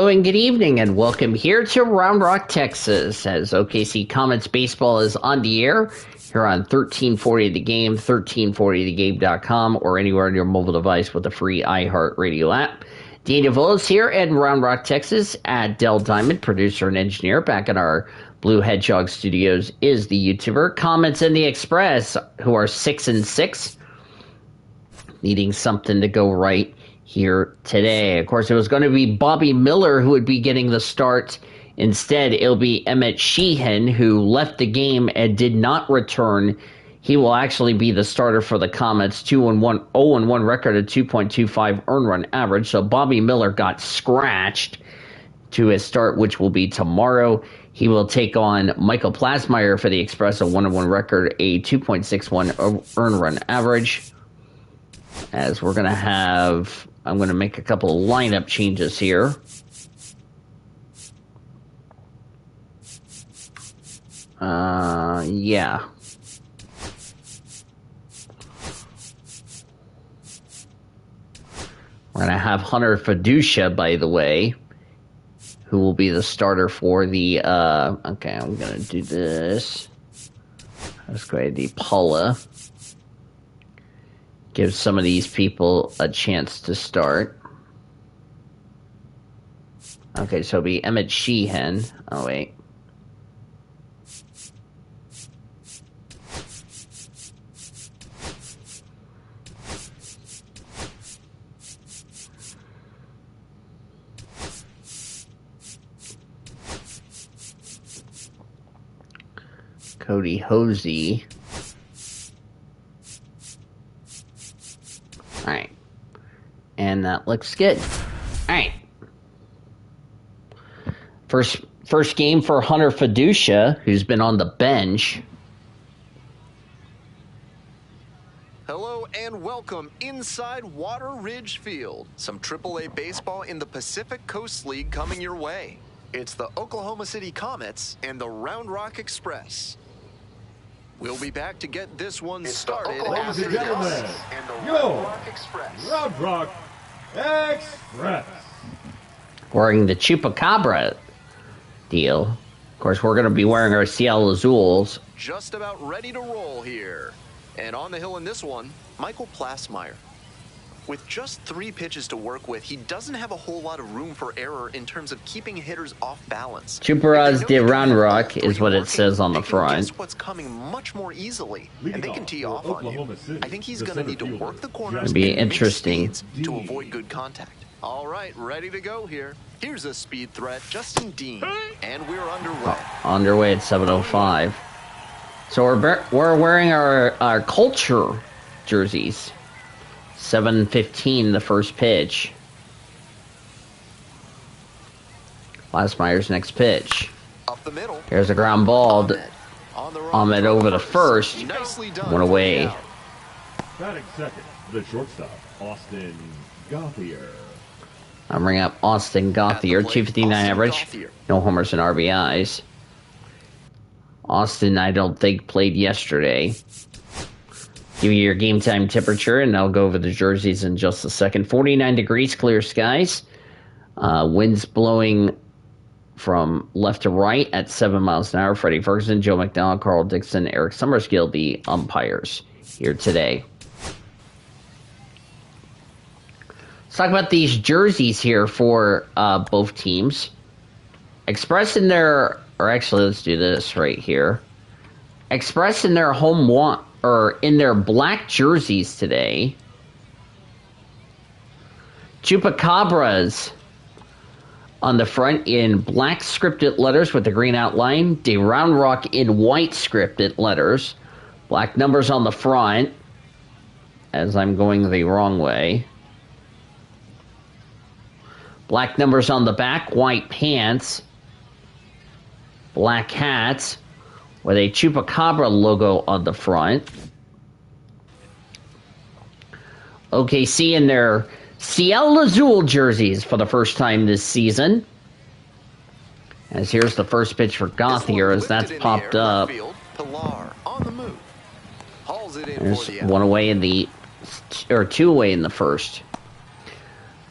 Hello and good evening, and welcome here to Round Rock, Texas, as OKC Comets baseball is on the air here on 1340 The Game, 1340thegame.com, or anywhere on your mobile device with the free iHeartRadio app. Dana Villas here in Round Rock, Texas, at Dell Diamond, producer and engineer. Back in our Blue Hedgehog studios is the YouTuber. Comets in the Express, who are 6-6, needing something to go right here today. Of course, it was going to be Bobby Miller who would be getting the start. Instead, it'll be Emmett Sheehan, who left the game and did not return. He will actually be the starter for the Comets. 2-1, 0-1 record at 2.25 earned run average. So Bobby Miller got scratched to his start, which will be tomorrow. He will take on Michael Plasmeyer for the Express, a 1-1 record, a 2.61 earned run average. As we're going to have, I'm going to make a couple of lineup changes here. Yeah. We're going to have Hunter Fiducia, by the way, who will be the starter for the, okay, I'm going to do this. Let's go ahead and do Paula. Give some of these people a chance to start. Okay, so it'll be Emmett Sheehan. Oh, wait. Cody Hosey. Alright. And that looks good. Alright. First game for Hunter Fiducia, who's been on the bench. Hello and welcome inside Water Ridge Field. Some AAA baseball in the Pacific Coast League coming your way. It's the Oklahoma City Comets and the Round Rock Express. We'll be back to get this one started. Ladies and gentlemen, yo, Round Rock Express. Wearing the Chupacabra deal. Of course, we're going to be wearing our Seattle Azules. Just about ready to roll here. And on the hill in this one, Michael Plasmeyer. With just 3 pitches to work with, he doesn't have a whole lot of room for error in terms of keeping hitters off balance. Chuparaz de Round Rock is what it says on the front. Guess what's coming much more easily, and they can tee off on you. I think he's going to need to work the corners. It'd be interesting to avoid good contact. All right, ready to go here. Here's a speed threat, Justin Dean, and we're underway. Underway at 7:05. So we're wearing our culture jerseys. 7:15, the first pitch. Plasmeyer's next pitch. Up the middle. Here's a ground ball. Ahmed over the first. Went away. Batting second, the shortstop, Austin Gauthier. I'm bringing up Austin Gauthier, 259 average. No homers and RBIs. Austin, I don't think, played yesterday. Give you your game time temperature, and I'll go over the jerseys in just a second. 49 degrees, clear skies. Winds blowing from left to right at 7 miles an hour. Freddie Ferguson, Joe McDonald, Carl Dixon, Eric Summerskill, the umpires here today. Let's talk about these jerseys here for both teams. Express in their, or actually, let's do this right here. Express in their or in their black jerseys today. Chupacabras on the front in black scripted letters with the green outline. De Round Rock in white scripted letters. Black numbers on the front, as I'm going the wrong way. Black numbers on the back, white pants. Black hats with a Chupacabra logo on the front. OKC in their Seattle Azul jerseys for the first time this season. As here's the first pitch for Gauthier as that's popped up. There's one away in the, or two away in the first.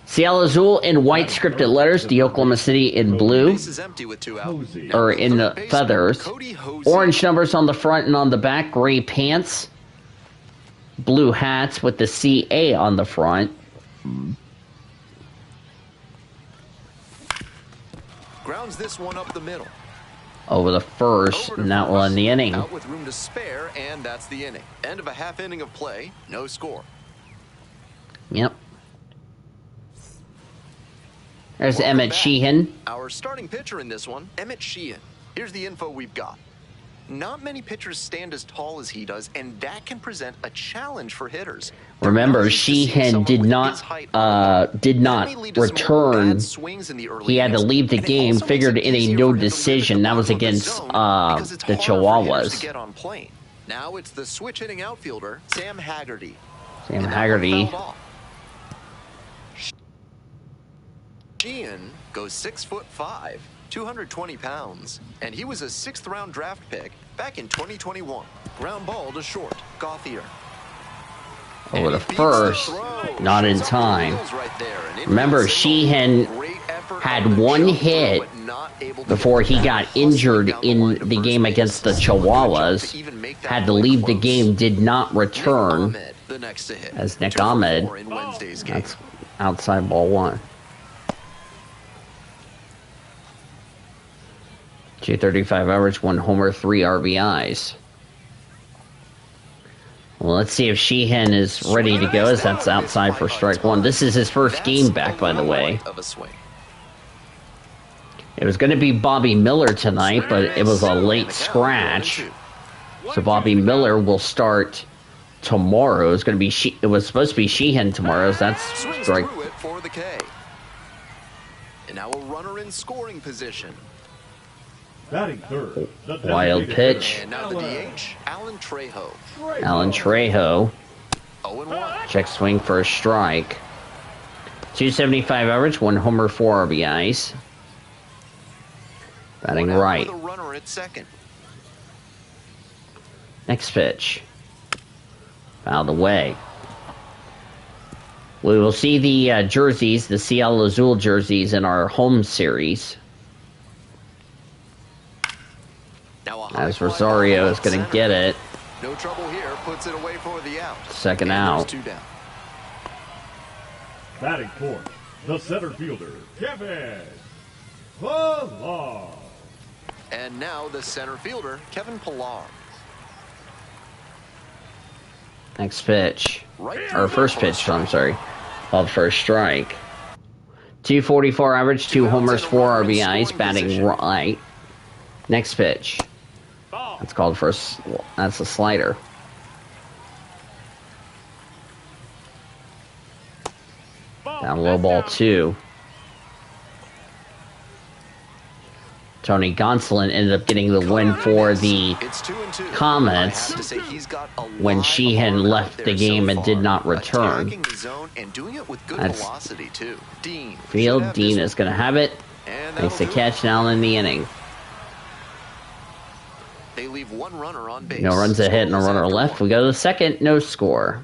Seattle Azul in white scripted letters, the Oklahoma City in blue, Base is empty with 2 out. or in the feathers. Orange numbers on the front and on the back, gray pants, blue hats with the CA on the front. Grounds this one up the middle. Over the first, and that will end the inning. Out with room to spare, and that's the inning. End of a half inning of play, no score. Yep. There's Emmett Sheehan. Our starting pitcher in this one, Emmett Sheehan. Here's the info we've got. Not many pitchers stand as tall as he does, and that can present a challenge for hitters. Remember, Sheehan did not return. He had to leave the game, figured in a no decision. That was against the Chihuahuas. Now it's the switch hitting outfielder, Sam Haggerty. Sam Haggerty. Sheehan goes 6'5", 220 pounds, and he was a 6th-round draft pick back in 2021. Ground ball to short, Gauthier. Over the first, not in time. Remember, Sheehan had one hit before he got injured in the game against the Chihuahuas. Had to leave the game, did not return. As Nick Ahmed, that's outside ball 1. 235 average, 1 homer, 3 RBIs. Well, let's see if Sheehan is ready to go, as that's outside for strike 1. This is his first game back, by the way. It was going to be Bobby Miller tonight, but it was a late scratch. So Bobby Miller will start tomorrow. It's going to be it was supposed to be Sheehan tomorrow, so that's strike. And now a runner in scoring position. Batting third. Wild pitch. And now the DH, Alan Trejo. Alan Trejo. 0-1. Check swing for a strike. 275 average, 1 homer, 4 RBIs. Batting right. With a runner at second. Next pitch. Fouled away. We will see the jerseys, the Seattle Azul jerseys, in our home series. As Rosario is going to get it. No trouble here, puts it away for the out. Second out. 2 down. Batting fourth, the center fielder, Kevin Pillar. And now the center fielder, Kevin Pillar. Next pitch. Or first pitch, I'm sorry. Called for a strike. 244 average, 2 homers, 4 RBIs, batting right. Next pitch. That's called for that's a slider. Down low ball 2. Tony Gonsolin ended up getting the win for the Comets when Sheehan left the game and did not return. That's field. Dean is going to have it. Makes the catch now in the inning. They leave 1 runner on base. No runs ahead and a runner left. We go to the second, no score.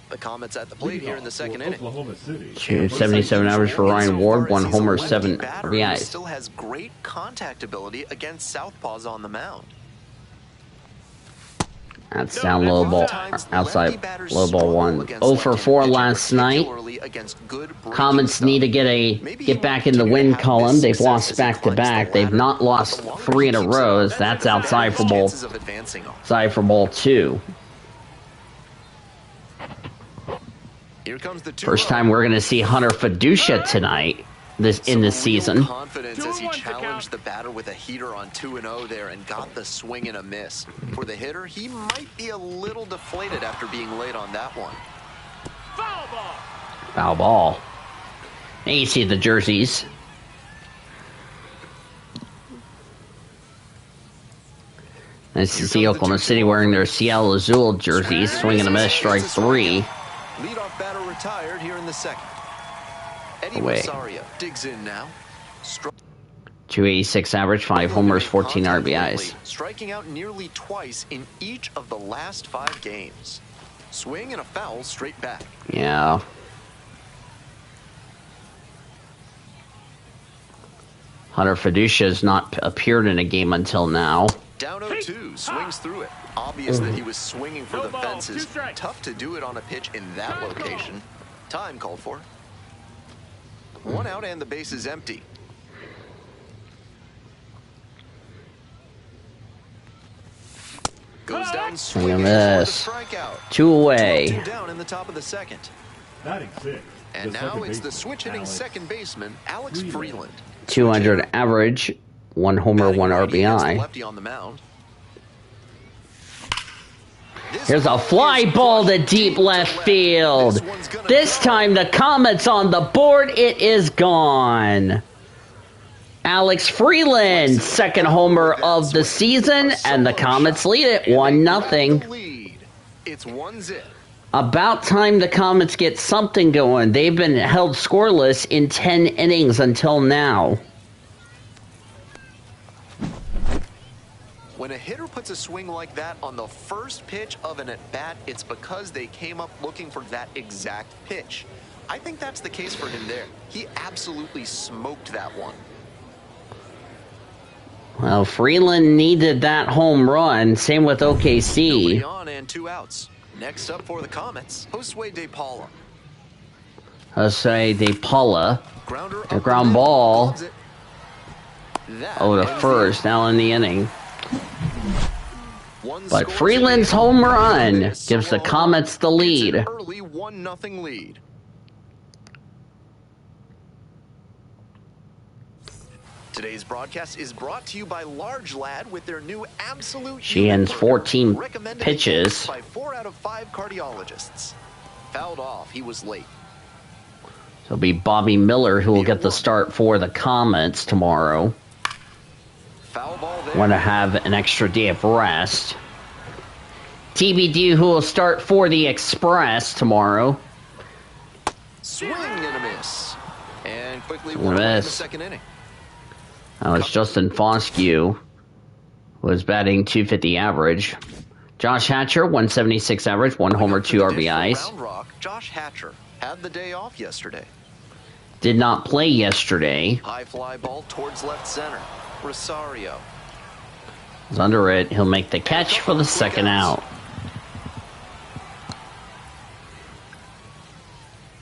The Comets at the plate here in the second inning. 277 average for Ryan Ward, 1 homer, 7 RBIs. Still has great contact ability against southpaws on the mound. That's down low ball, outside low ball 1. 0 for 4 last night. Comets need to get back in the win column. They've lost back to back. They've not lost 3 in a row. That's outside for ball 2. First time we're going to see Hunter Fiducia tonight in this season. Confidence as he challenged the batter with a heater on 2-0 there and got the swing and a miss. For the hitter, he might be a little deflated after being late on that one. Foul ball. And you see the jerseys. Nice to see Oklahoma City wearing their Seattle Azul jerseys. Swing and a miss, strike 3. Leadoff batter retired here in the second. Eddie Rosario digs in now. 286 average, 5 homers, 14 RBIs. Striking out nearly twice in each of the last 5 games. Swing and a foul straight back. Yeah. Hunter Fiducia has not appeared in a game until now. Down 0-2, swings through it. Obvious that he was swinging for the fences. Tough to do it on a pitch in that location. Time called for. 1 out and the base is empty. Goes down swinging for the strikeout. 2 away. 2 down in the top of the second. Batting 6. And now it's the switch-hitting second baseman, Alex Freeland. 200 average, 1 homer, 1 RBI. Lefty on the mound. Here's a fly ball to deep left field. This time the Comets on the board. It is gone. Alex Freeland, second homer of the season, and the Comets lead it 1-0. It's 1-0. About time the Comets get something going. They've been held scoreless in 10 innings until now. When a hitter puts a swing like that on the first pitch of an at-bat, it's because they came up looking for that exact pitch. I think that's the case for him there. He absolutely smoked that one. Well, Freeland needed that home run. Same with OKC. Nobody on and 2 outs. Next up for the Comets, Josue De Paula. Jose De Paula. Grounder The ground ball. Oh, the ends first, now in the inning. One But scores Freeland's again. home run It's gives the so Comets the long. lead. It's an early 1-0 lead. Today's broadcast is brought to you by Large Lad with their new Absolute. She ends 14 Recommended pitches. by 4 out of 5 cardiologists. Fouled off. He was late. So it'll be Bobby Miller who will get the start for the Comets tomorrow. Foul ball there. Want to have an extra day of rest. TBD who will start for the Express tomorrow. Swing and a miss. And quickly Swing and a one away in the miss. second inning. That was Justin Foscue, was batting .250 average. Josh Hatcher, 176 average, 1 homer, 2 RBIs. Round Rock, Josh Hatcher had the day off yesterday. Did not play yesterday. High fly ball towards left center. Rosario. He's under it. He'll make the catch for the second out.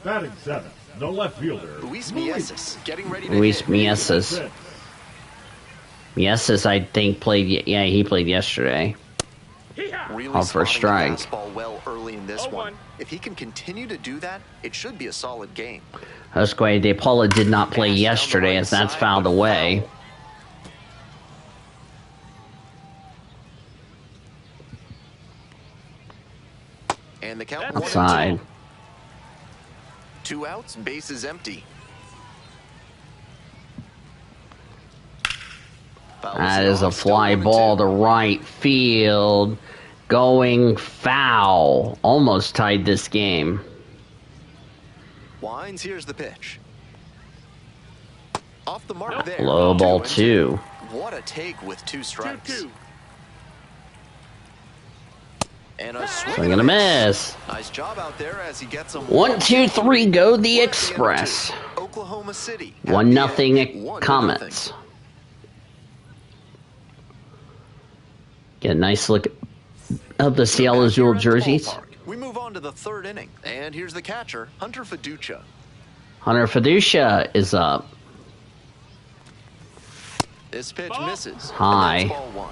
Batting 7. The left fielder. Luis Mieses getting ready to Luis hit. Mieses. 6. Mieses, I think, played. Yeah, he played yesterday. Really Off for a spotting the strike. fastball well early in this one. If he can continue to do that, it should be a solid game. Josue De Paula did not play yesterday as that's fouled away. And the count Outside. 1-2. 2 outs, base is empty. Fouls That it is a off, still fly 1-2. ball to right field. Going foul. Almost tied this game. Wines, here's the pitch. Off the mark there. Low ball 2-2. 2. What a take with 2 strikes. And a Swing and a miss. Nice job out there as he gets them. 1, 2, 3, go the Express. Oklahoma City. 1-0 Comets. Get a nice look of the Seattle Azul jerseys. We move on to the third inning. And here's the catcher, Hunter Fiducia. Hunter Fiducia is up. This pitch misses. High. And that's ball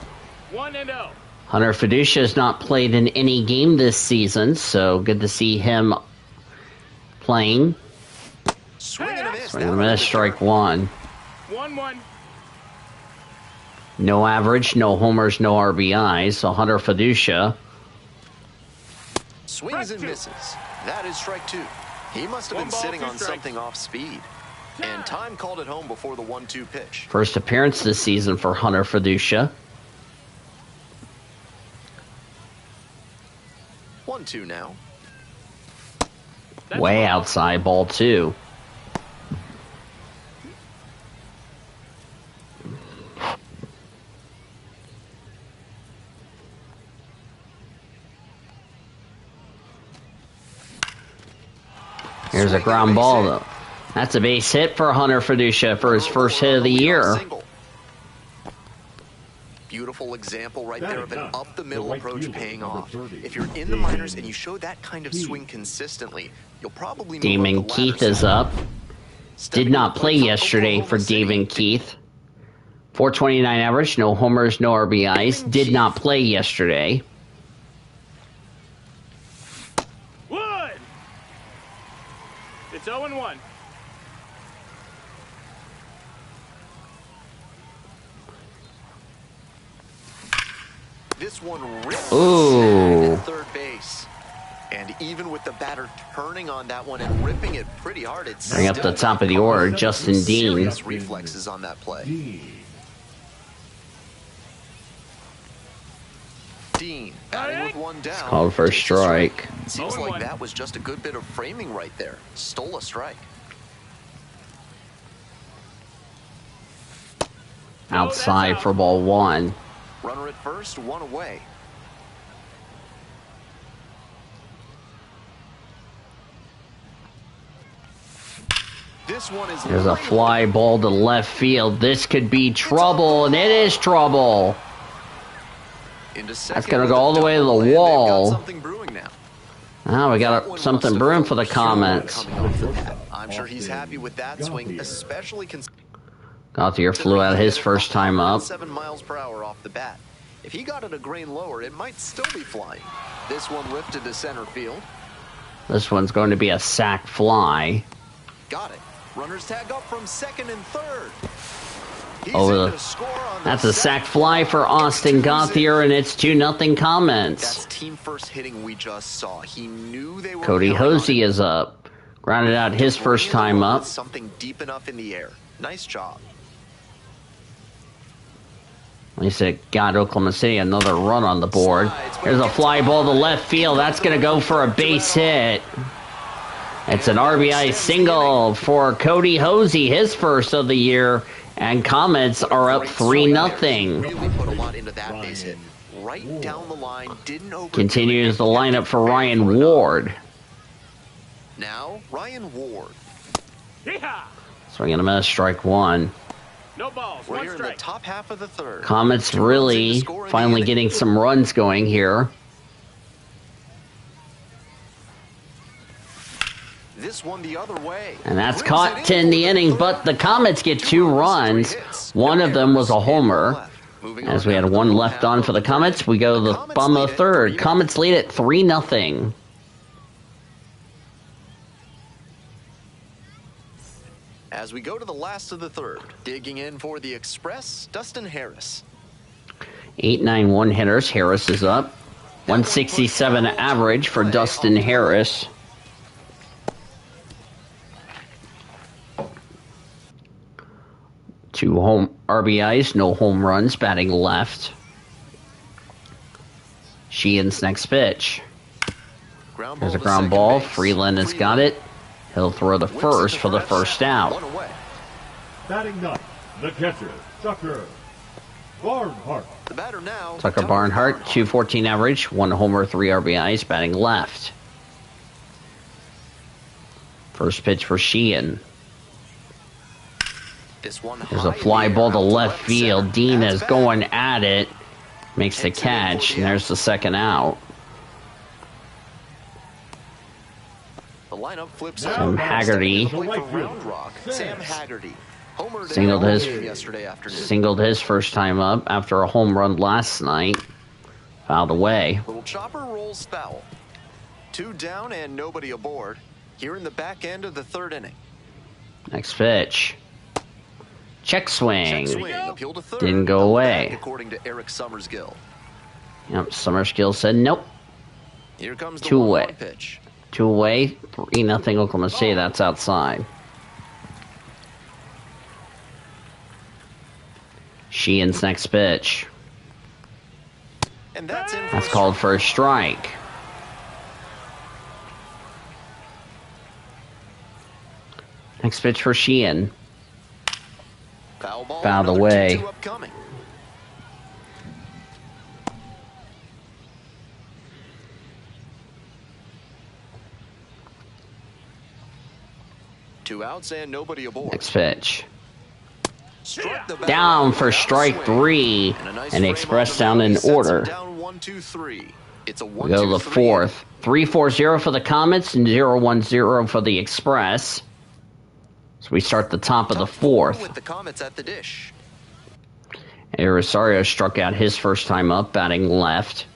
1. 1-0. Hunter Fiducia has not played in any game this season, so good to see him playing. Swing and a miss. Swing and a miss, strike 1. 1-1. No average, no homers, no RBIs, so Hunter Fiducia. Swings and misses. That is strike 2. He must have been sitting on something off speed. And time called it home before the 1-2 pitch. First appearance this season for Hunter Fiducia. 1-2 now. Way outside, ball 2. Here's a ground ball, though. That's a base hit for Hunter Fiducia for his first hit of the year. Beautiful example right there of an up-the-middle approach paying off. If you're in the minors and you show that kind of swing consistently, you'll probably move Damon up the ladder Keith is soon. up. Did not play yesterday for Damon Keith. 429 average, no homers, no RBIs. Did not play yesterday. Wood! It's 0-1. This one ripped Ooh. at third base. And even with the batter turning on that one and ripping it pretty hard, it's Bring up the top of the order, Justin Dean. serious reflexes on that play. Dean batting with one down. Called for a takes strike. Seems like that was just a good bit of framing right there. Stole a strike. Outside for ball one. Runner at first, one away. This one is There's a fly ball to left field. This could be trouble, and it is trouble. That's going to go all the way to the wall. Now we got something brewing for the Comets. I'm sure he's happy with that swing, especially Gauthier flew out his first time up. 7 miles per hour off the bat. If he got it a grain lower, it might still be flying. This one lifted to center field. This one's going to be a sac fly. Got it. Runners tag up from second and third. That's a sac fly for Austin Gauthier, and it's 2-0 Comets. That's team first hitting we just saw. He knew they were. Cody Hosey is up. Grounded out his first time up. Something deep enough in the air. Nice job. At least it got Oklahoma City another run on the board. There's a fly ball to left field. That's going to go for a base hit. It's an RBI single for Cody Hosey, his first of the year. And Comets are up 3-0. Really put a lot into that base hit. Right down the line, didn't over. Continues the lineup for Ryan Ward. Now, Ryan Ward. Swinging a miss, strike one. No balls, We're one here in the strike. top half of the third. Comets really finally getting some runs going here. This one the other way. And that's caught to end the inning, but the Comets get 2 runs. One of them was a homer. As we had one left on for the Comets, we go to the bottom of the third. Comets lead at 3-0. As we go to the last of the third, digging in for the Express, Dustin Harris. 8.91 hitters. Harris is up. 167 average for Dustin Harris. Two home RBIs, no home runs, batting left. Sheehan's next pitch. There's a ground ball. Freeland has got it. He'll throw the first for the first out. Batting ninth, the catcher, Tucker Barnhart. The batter now. Tucker Barnhart, 214 average, 1 homer, 3 RBIs, batting left. First pitch for Sheehan. There's a fly ball to left field. Dean is going at it. Makes the catch, and there's the second out. The lineup flips Sam Haggerty Sam Haggerty. singled his first time up after a home run last night. Fouled away. Little chopper rolls foul. 2 down and nobody aboard. Here in the back end of the third inning. Next pitch. Check swing. Appeal to third. Didn't go away. According to Eric Summersgill. Yep, Summerskill said nope. Here comes the 2 away. 1-1 pitch. 2 away, 3-0 Oklahoma City. That's outside. Sheehan's next pitch. And that's in. That's called for a strike. Next pitch for Sheehan. Foul ball. Fouled Another away. 2-2 upcoming. 2 outs and nobody aboard. Next pitch. Struck the batter Down out for without a strike swing. 3. And a nice And frame Express on the down mound. in He sets him order. Down 1-2-3. It's a We go to the 1-2-3. fourth. 3-4-0 for the Comets and 0-1-0 for the Express. So we start the top of the fourth. With the Comets at the dish. And Rosario struck out his first time up, batting left.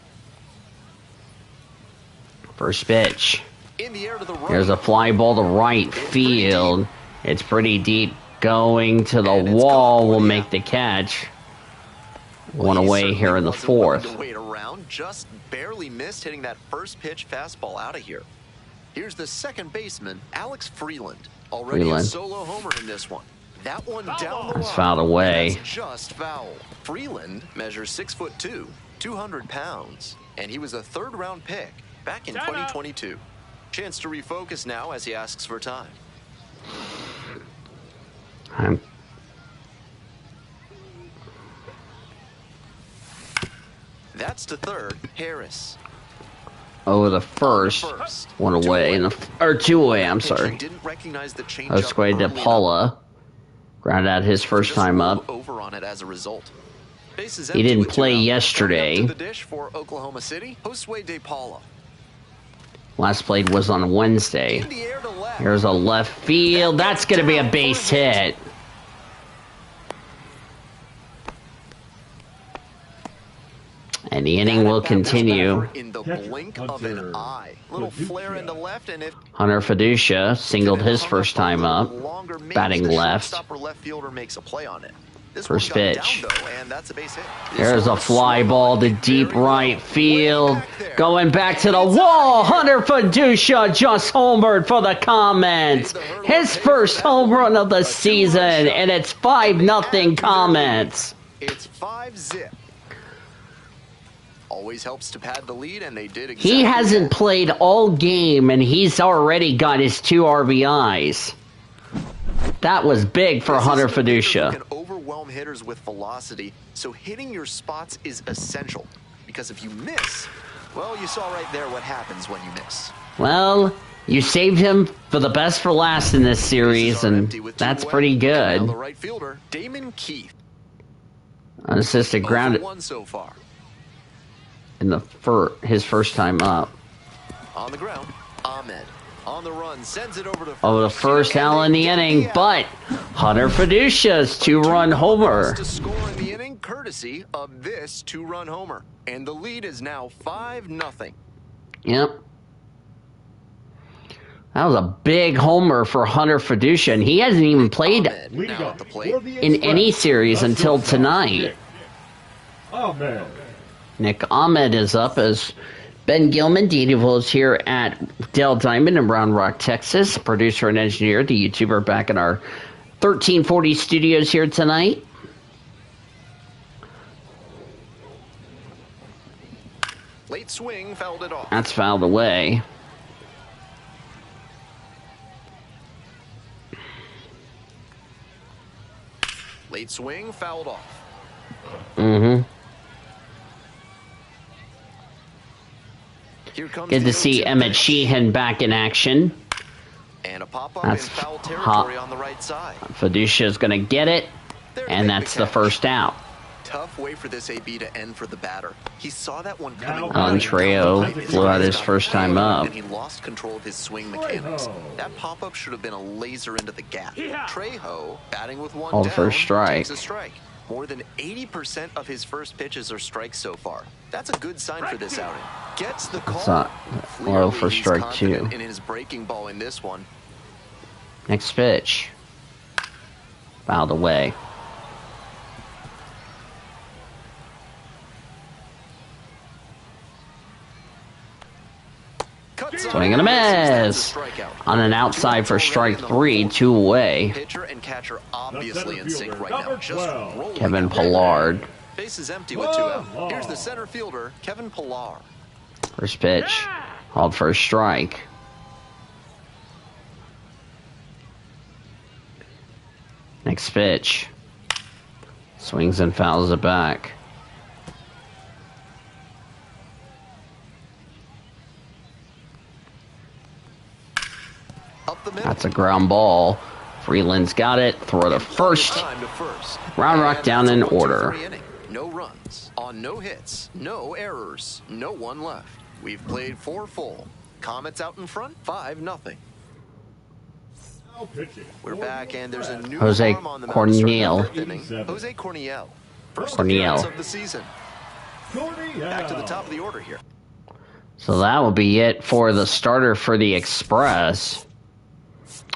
First pitch. In the air to the right. There's a fly ball to right field. It's pretty deep. Going to the And it's wall gone. will Yeah. make the catch. Well, One he away certainly here in the wasn't willing fourth. to wait around, just barely missed hitting that first pitch fastball out of here. Here's the second baseman, Alex Freeland. Already a Freeland. solo homer in this one. That one down the That's line. fouled away. And that's just foul. Freeland measures 6'2", 200 pounds, and he was a third-round pick back in Time out. 2022. Chance to refocus now as he asks for time. I'm That's to third, Harris. Oh, the first. First. One away. Or two away, I'm Pitcher sorry. didn't recognize the changeup Josue early DePaula. Grounded out his first Just time rolled up. over on it as a result. Bases He empty didn't with 2 play out. yesterday. Coming up to the dish for Oklahoma City, Josue DePaula. Last played was on Wednesday. In the air to left. Here's a left field. That's going to be a base hit. And the inning will continue. In the blink of an eye. Little flare into left, and if Hunter Fiducia singled his first time up, batting the left. shortstop or left fielder makes a play on it. This First one got pitch. down, though, and that's a base hit. There's a fly ball to deep right field. Going back to the wall. Hunter Fiducia just homered for the Comets. His first home run of the season, and it's 5-0 Comets. It's 5-0. Always helps to pad the lead, and they did exactly He hasn't that. played all game, and he's already got his 2 RBIs. That was big for This is Hunter a pitcher who Fiducia. can overwhelm hitters with velocity, so hitting your spots is essential. Because if you miss, well, you saw right there what happens when you miss. Well, you saved him for the best for last in this series, Bases are and empty with 2 that's away. pretty And now the good. right fielder, Damon Keith. Unassisted 0 for grounded 1 so far. in his first time up. On the ground, Ahmed. On the run, sends it over to Oh, the first out in the inning, but Hunter Fiducia's 2-run homer. To score in the inning, courtesy of this 2-run homer. And the lead is now 5-0. Yep. That was a big homer for Hunter Fiducia, and he hasn't even played Ahmed Leading now off at the plate. for the in any Express, series the until shortstop, tonight. Nick Ahmed. Nick Ahmed is up as Ben Gilman, Daniel is here at Dell Diamond in Round Rock, Texas. Producer and engineer, the YouTuber, back in our 1340 studios here tonight. Late swing, fouled it off. That's fouled away. Late swing, fouled off. Mm-hmm. Here comes Good the to see 0-2 Emmett pitch. Sheehan back in action. And a pop-up That's in foul hot. territory on the right side. Fiducia's going to get it, There and they that's catch. the first out. Tough way for this AB to end for the batter. He saw that one Now coming. Trejo flew out his first time up. And he lost control of his swing mechanics. Trejo. That pop-up should have been a laser into the gap. Yeah. Trejo, batting with one Called down, for a strike. takes a strike. More than 80% of his first pitches are strikes so far. That's a good sign for this outing. Gets the call. not oral for Clearly, he's strike confident 2. in his breaking ball in this one. Next pitch. Fouled away. Cuts Swing and a That's miss. a strikeout. On an outside for strike 3, 2 away. Pitcher and catcher obviously in sync fielder, right now. number Just 12. rolling Kevin out. Pollard. Base is empty with 2 out. Here's the center fielder, Kevin Pillar. First pitch. Called for a strike. Next pitch. Swings and fouls it back. Up the middle. That's a ground ball. Freeland's got it. Throw to first. Time to first. Round Rock down in order. No runs, on no hits, no errors, no one left. We've played 4 full. Comets out in front, 5-0. We're back, and there's a new Jose arm on the Cornell. Jose Cornell. First Cornell. appearance of the season. Back to the top of the order here. So that will be it for the starter for the Express,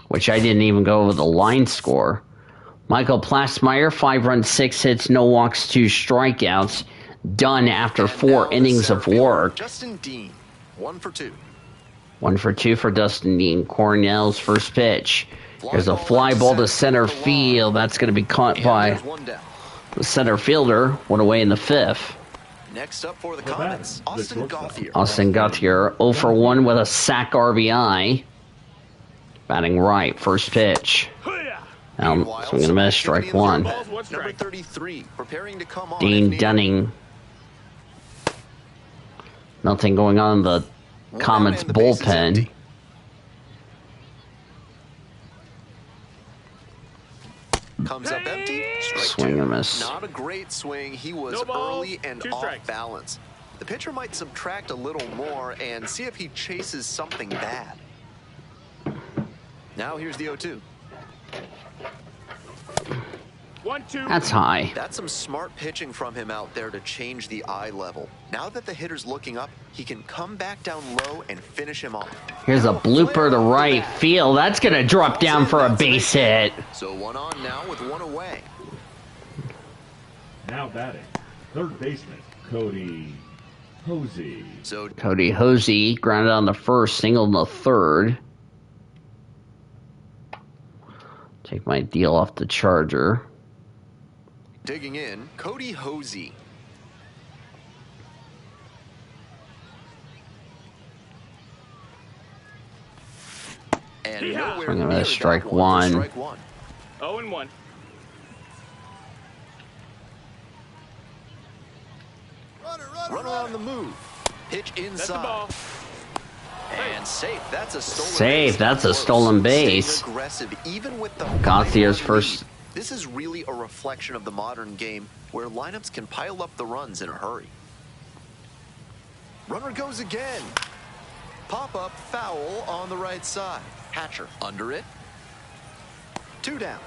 which I didn't even go over the line score. Michael Plastmeyer, 5 runs, 6 hits, no walks, 2 strikeouts. Done after 4 innings of work. Justin Dean, 1 for 2. 1 for 2 for Dustin Dean. Cornell's first pitch. There's a fly ball to center field. That's going to be caught by the center fielder. One away in the 5th. Next up for the Comets, Austin Gauthier. Austin Gauthier, 0 for 1 with a sac RBI. Batting right, first pitch. Now, swing and a miss, strike 1. Number 33, preparing to come on. Dean Dunning. Nothing going on in the Comets bullpen. Comes up empty. Swing and a miss. Not a great swing. He was early and off balance. The pitcher might subtract a little more and see if he chases something bad. Now here's the 0-2. 1-2. That's high. That's some smart pitching from him out there to change the eye level. Now that the hitter's looking up, he can come back down low and finish him off. Here's a blooper to right field. That's going to drop down for a base hit. So 1 on now with 1 away. Now batting, third baseman, Cody Hosey. So Cody Hosey grounded on the first, singled in the third. Take my deal off the Charger. digging in, Cody Hosey. And nowhere I'm near gonna strike that one. Strike one. 0-1. Runner on the move. Pitch That's the inside. ball. And safe. That's a stolen Safe. base. That's a Close. stolen base. Stays aggressive, even with the Gauthier's 5-1 first. lead. This is really a reflection of the modern game where lineups can pile up the runs in a hurry. Runner goes again. Pop-up foul on the right side. Hatcher under it. 2 down.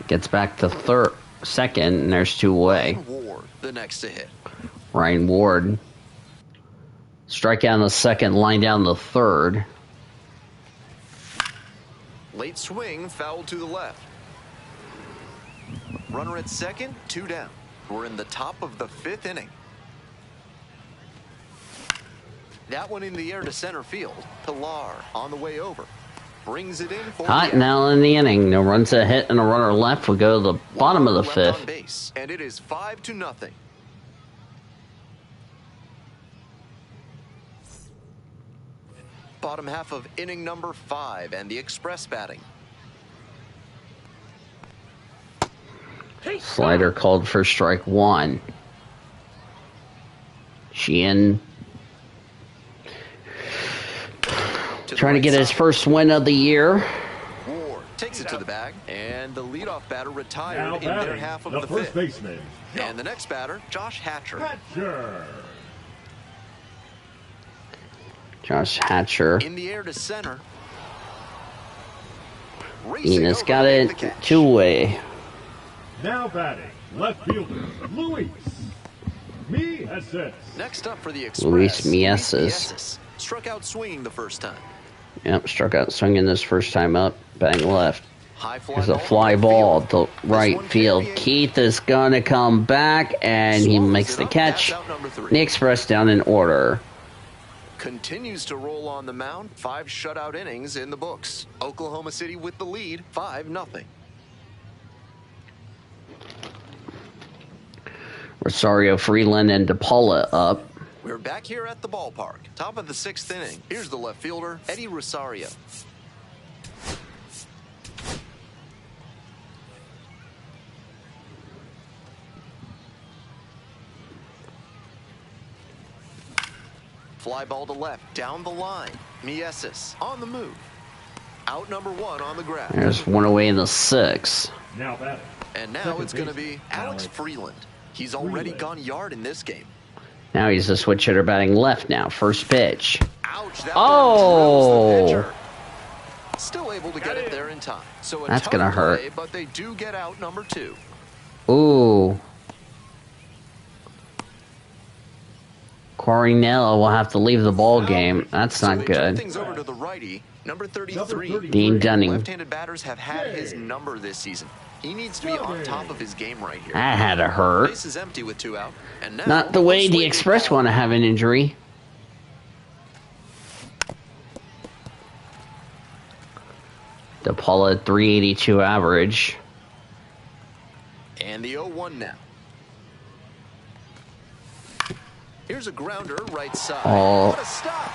Gets back to second, and there's 2 away. Ward, the next to hit. Ryan Ward. Strikeout in the second, line down the third. Late swing, foul to the left. Runner at second, 2 down. We're in the top of the 5th inning. That one in the air to center field. Pilar on the way over. Brings it in for Hot the now in the inning. No runs a hit and a runner left. We go to the bottom of the left 5th. on base, and it is 5-0. Bottom half of inning number 5, and the Express batting. Slider called for strike 1. Sheehan trying to get his first win of the year. Ward takes it to the bag, and the leadoff batter Now retired in their batting, half of the the first 5th. baseman, And the next batter, Josh Hatcher. Hatcher. Josh Hatcher. In the air to center. Enos Racing got over to it. make the catch. 2 away. Now batting, left fielder, Luis Mieses. Next up for the Express, Luis Luis Mieses. Mieses. Struck out swinging the first time. Yep, struck out swinging this first time up. Bang left. High fly There's a ball fly to ball field. to right one field. carrying- Keith is going to come back, and he Swallows makes it the up. catch. That's out number 3. The Express down in order. Continues to roll on the mound. 5 shutout innings in the books. Oklahoma City with the lead, 5-0. Rosario, Freeland, and DePaula up. We're back here at the ballpark. Top of the 6th inning. Here's the left fielder, Eddie Rosario. Fly ball to left, down the line. Miesis on the move. Out number 1 on the ground. There's one away in the 6th. Now batting. And now Second it's going to baseman, be Alex Freeland. He's already Freeland. gone yard in this game. Now he's a switch hitter batting left now. First pitch. Ouch, that Oh! one drills the pitcher. Still able to get it there in time. So a That's tough gonna hurt. play, but they do get out number 2. Ooh. Corinella will have to leave the ball game. That's So not they turn good. things over to the righty, number 33. Dean Dunning. Left-handed batters have had his number this season. He needs to be on top of his game right here. That had to hurt. Base is empty with 2 out. And now Not the way the swinging Express ball. want to have an injury. DePaula 382 average. And the 0-1 now. Here's a grounder right side. Oh. What a stop.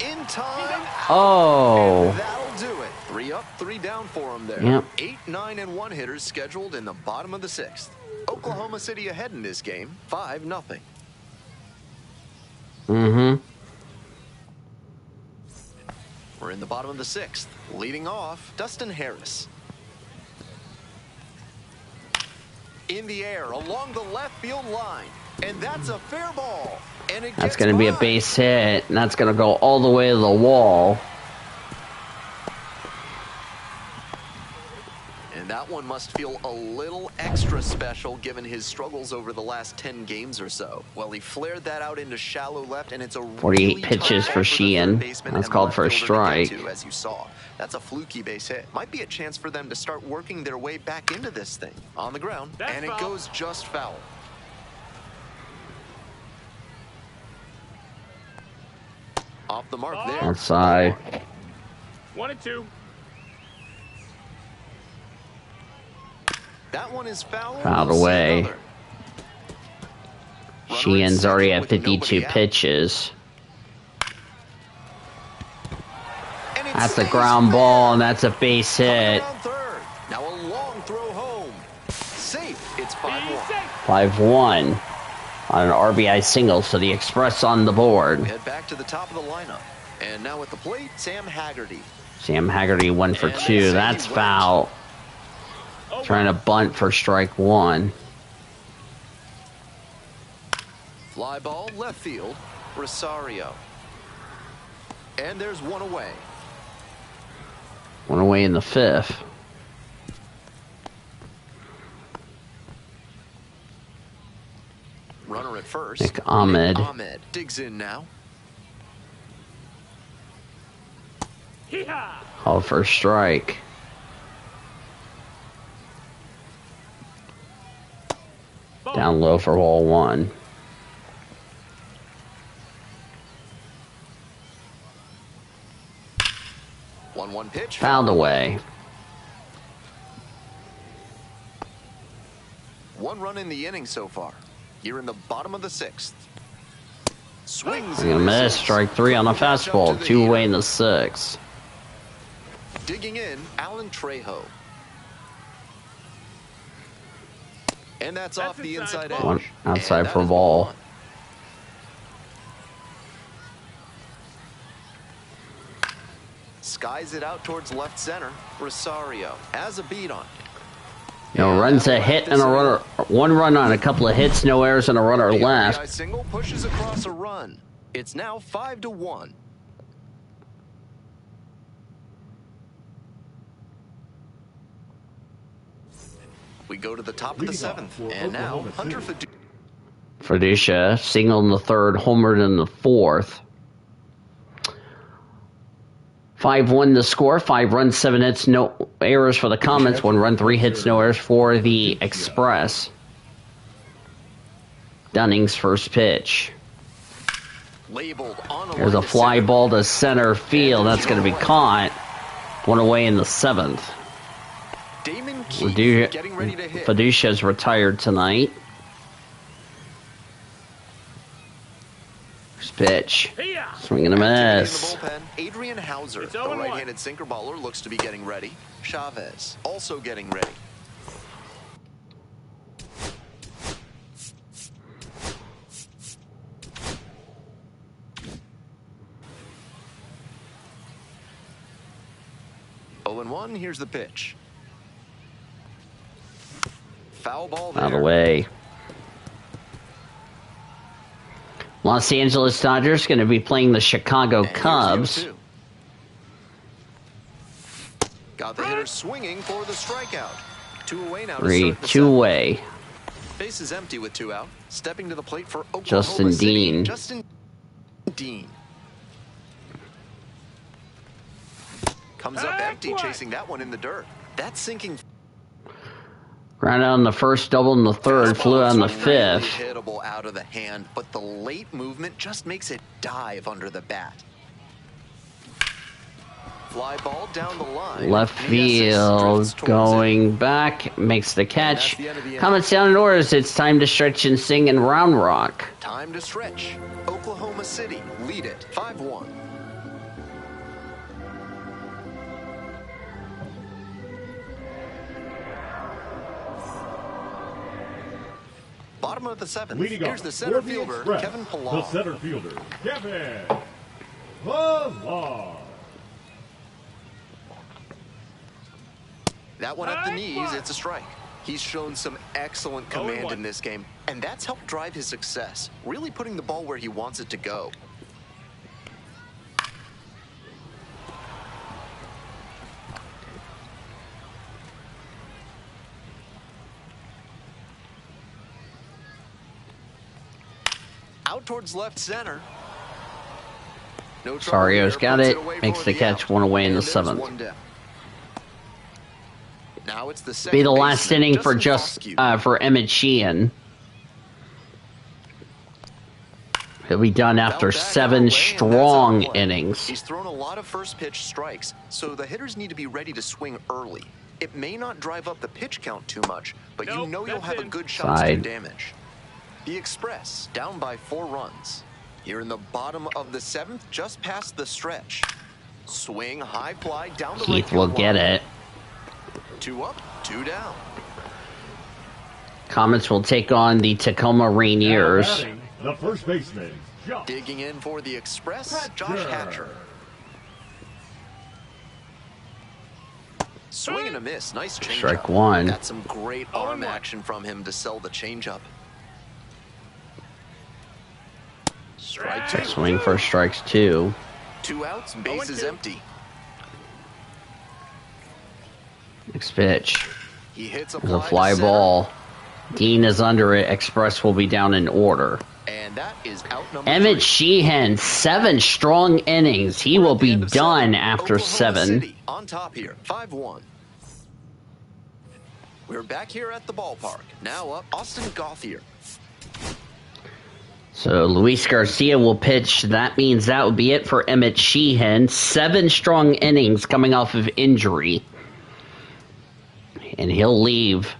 In time. Oh. And that'll do it. 3 up, 3 down for him there. Yep. 8, 9, and 1 hitters scheduled in the bottom of the 6th. Oklahoma City ahead in this game, 5-0. Mm-hmm. We're in the bottom of the 6th. Leading off, Dustin Harris. In the air, along the left field line. And that's a fair ball. And it That's gets going to be a by. base hit, and that's going to go all the way to the wall. And that one must feel a little extra special given his struggles over the last 10 games or so. Well, he flared that out into shallow left, and it's a 48 really pitches tough for ball the Sheehan. third baseman That's and called left for a fielder to get strike. to, as you saw. That's a fluky base hit. Might be a chance for them to start working their way back into this thing. On the ground, That's and it foul. goes just foul. Off the mark there. Outside. 1 and 2. That one is foul. Fouled We'll see away. another. Runner Sheehan's in already second at with 52 nobody out. pitches. And it That's a stays ground fair. ball, and that's a base Coming hit. around third. Now a long throw home. Safe. It's 5-1. 5-1 on an RBI single, so the Express on the board. Head back to the top of the lineup. And now at the plate, Sam Haggerty. Sam Haggerty 1 for And they 2. say That's he went. foul. Trying to bunt for strike 1. Fly ball, left field, Rosario. And there's one away. One away in the 5th. Runner at first. Nick Ahmed. Nick Ahmed digs in now. Hee-haw! Called for a strike. Down low for ball 1. One pitch. Fouled away. 1 run in the inning so far. Here in the bottom of the 6th. Swings Gonna and miss. misses. Strike 3 on a Quick match up to fastball. the 2 away heater. in the 6th. Digging in, Alan Trejo. And that's off the inside edge. One outside And that for is ball. 1. Skies it out towards left center. Rosario has a beat on. No runs, a hit, and a runner. 1 run on a couple of hits, no errors, and a runner The RBI left. single pushes across a run. It's now 5-1. We go to the top of the Leading off 7th, for and now Oklahoma Hunter City. Fiducia single in the 3rd, homered in the 4th. 5-1 the score. 5 runs, 7 hits, no errors for the Comets. 1 run, 3 hits, no errors for the Express. Dunning's first pitch. labeled on There's a fly ball to center field. That's going to be caught. 1 away in the 7th. Damon Keith getting ready to hit. Fiducia's retired tonight. First pitch. Hee-haw! Swing and a miss. In the bullpen, Adrian Hauser, It's the 0-1. right-handed sinker baller, looks to be getting ready. Chavez also getting ready. 2-1. Here's the pitch. Foul ball there. Out of the way. Los Angeles Dodgers going to be playing the Chicago And Cubs. here's the 0-2. Got the hitter swinging for the strikeout. 2 away now. 3-2 away. Base is empty with 2 out. Stepping to the plate for Oklahoma Justin City. Dean. Justin Dean. Comes up empty, chasing that one in the dirt. That's sinking. Ground out on the first, double in the third, flew out on the Really fifth. hittable out of the hand, but the late movement just makes it dive under the bat. Fly ball down the line. Left And yes, it field, drifts towards going it. back, makes the catch. that's the end of the inning. Comets down in orders. It's time to stretch and sing in Round Rock. Time to stretch. Oklahoma City lead it 5-1. Bottom of the 7th. Leading Here's off the center for the fielder, Express, Kevin the Pillar. center fielder, Kevin Pillar. That one up the knees, it's a strike. He's shown some excellent command 0-1. in this game, and that's helped drive his success, really putting the ball where he wants it to go. Out towards left center. No trouble Sarrio's here, got puts it, away makes for the catch, out. 1 away in And the there's 7th. 1 down. Now it's the Be second the last baseman, inning for Justin Foscue. for Emmett Sheehan. He'll be done after Fell back 7 out of the way, and strong that's out of play. innings. He's thrown a lot of first pitch strikes, so the hitters need to be ready to swing early. It may not drive up the pitch count too much, but you Nope, know you'll that's have a in. good shot to do Side. damage. The Express down by 4 runs. Here in the bottom of the 7th, just past the stretch. Swing, high fly down the Keith right will field get line. it. 2 up, 2 down. Comets will take on the Tacoma Now Rainiers. batting, the first baseman, Josh Digging in for the Express, Hatcher. Josh Hatcher. Swing and a miss. Nice changeup. Strike 1. Got some great arm 0-1. action from him to sell the changeup. Strike 2. Swing for strikes 2. 2 outs, base is 0-2. empty. Next pitch. He hits a There's a fly fly to center, ball. Dean is under it. Express will be down in order. and that is out number Emmett 3. Sheehan, 7 strong innings. He will At the be end of done 7. after Oklahoma 7. City on top here, 5-1. We're back here at the ballpark. Now up, Austin Gauthier. So Luis Garcia will pitch. That means that will be it for Emmett Sheehan. 7 strong innings coming off of injury. And he'll leave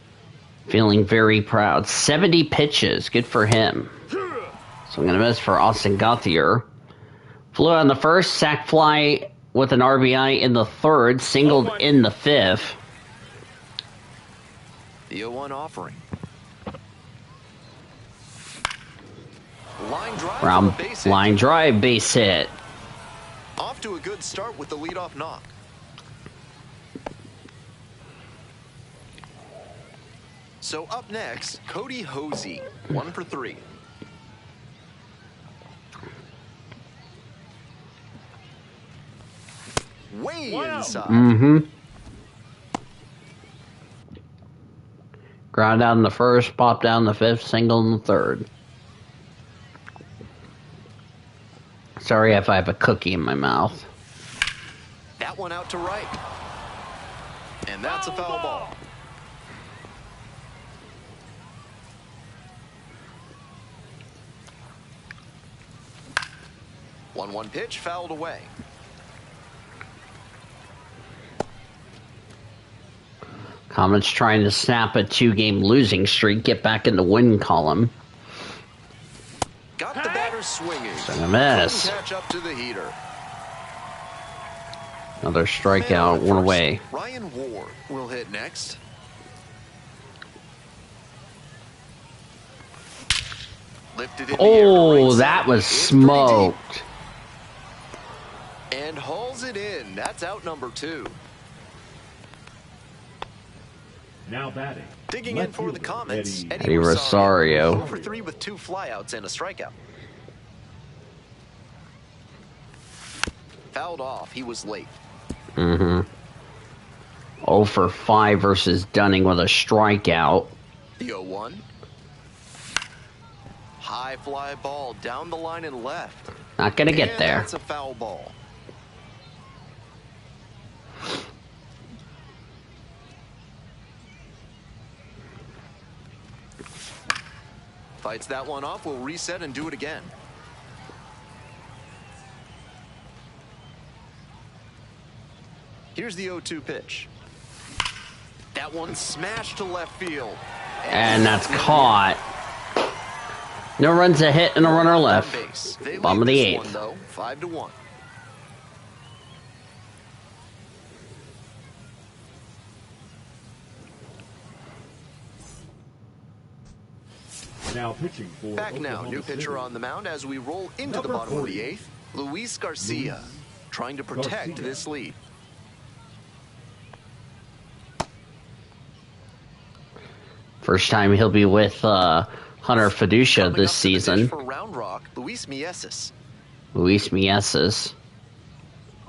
feeling very proud. 70 pitches. Good for him. So I'm going to miss for Austin Gauthier. Flew on the first, sac fly with an RBI in the 3rd, singled in the 5th. The 0-1 offering. Line drive from Round a base hit. line drive, base hit. Off to a good start with the leadoff knock. So up next, Cody Hosey, 1 for 3. Way Wow. inside. Mm-hmm. Ground out in the 1st, pop down in the 5th, single in the 3rd. Sorry if I have a cookie in my mouth. That one out to right. And that's a foul ball. One pitch fouled away. Comets trying to snap a 2-game losing streak, get back in the win column. Got the batter swinging. Swing and a miss. Couldn't catch up to the heater. Another Man strikeout, on 1 first. away. Ryan Ward will hit next. Lifted in the air to Oh, right that side. was It's pretty deep. smoked. And hauls it in. That's out number 2. Now batting. Digging in for the Comets, Eddie Rosario. 0 for 3 with 2 flyouts and a strikeout. Fouled off. He was late. 0 for 5 versus Dunning with a strikeout. The 0-1. High fly ball down the line and left. Not going to get there. That's a foul ball. Fights that one off. We'll reset and do it again. Here's the 0-2 pitch. That one smashed to left field. And that's caught. No runs a hit and a runner left. Bottom of the 8th. 5-1. Now pitching for Back now, Oklahoma new pitcher City. on the mound as we roll into the Number bottom of 40. the 8th. Luis Garcia trying to protect Garcia. this lead. First time he'll be with Hunter Fiducia Coming this up to the dish season. for Round Rock, Luis Mieses. Luis Mieses.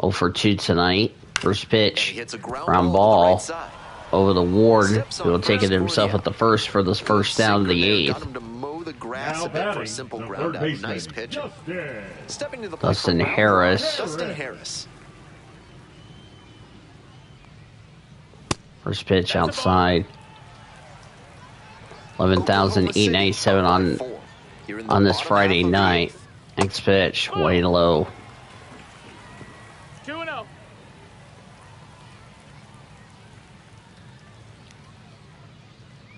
0 for 2 tonight. First And pitch. he hits a ground Ground ball ball. to the right side. Over the Ward, Steps who will on take it first himself for at the first for this first down of the Sinker there, got 8th. him to mow the grass Now a bit for a batting, simple the ground third out. baseman, Nice pitch. Justin. Stepping to the plate Dustin for Round Rock, Harris. Dustin Harris. First pitch outside. 11,897 on this Friday night. Next pitch, way low. 2-0.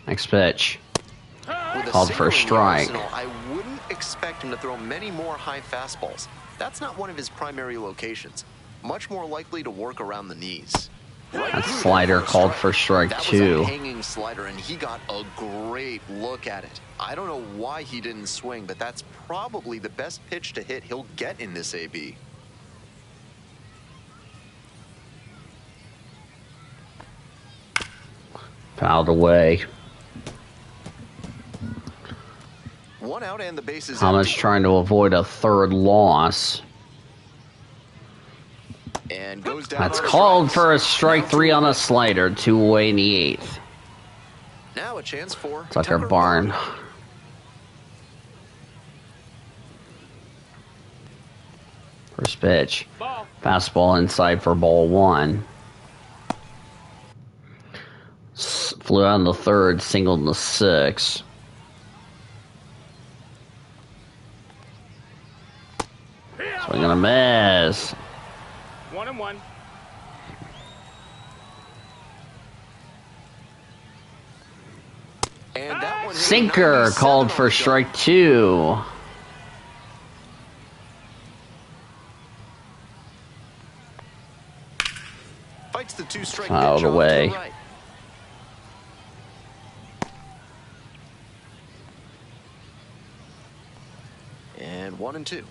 Next pitch. With a Called for a single in the strike. arsenal, I wouldn't expect him to throw many more high fastballs. That's not one of his primary locations. Much more likely to work around the knees. That slider called for strike That was 2. a hanging slider, and he got a great look at it. I don't know why he didn't swing, but that's probably the best pitch to hit he'll get in this AB. Fouled away. One out and the bases Comets empty. trying to avoid a third loss. And goes down That's on called strikes. for a strike Now 3 on a two. slider. 2 away in the 8th. Now a chance for Tucker Tucker Barn. First pitch. Ball. Fastball inside for ball 1. Flew out in the 3rd, singled in the 6th. Swing and a miss. 1-1. And that one hit Sinker 97 called on for the strike 2. Fights the 2-strike Fouled pitch off away. to the right. And 1-2.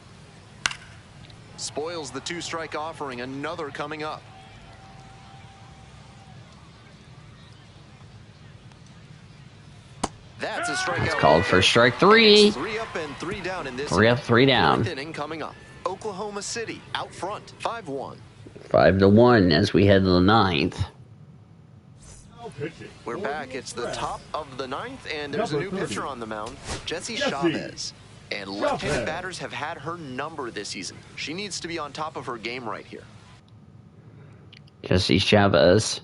Spoils the 2-strike offering. Another coming up. That's a strikeout. It's called for strike 3. 3 up and 3 down in this 3 up, 3 down. 4th inning coming up. Oklahoma City out front, 5-1. 5-1 as we head to the 9th. Now pitching We're for back. the It's the Express. top of the 9th, and there's a Number new 30. pitcher on the mound, Jesse Jesse Chavez. And left-handed Chavez. batters have had her number this season. She needs to be on top of her game right here. Jesse Chavez.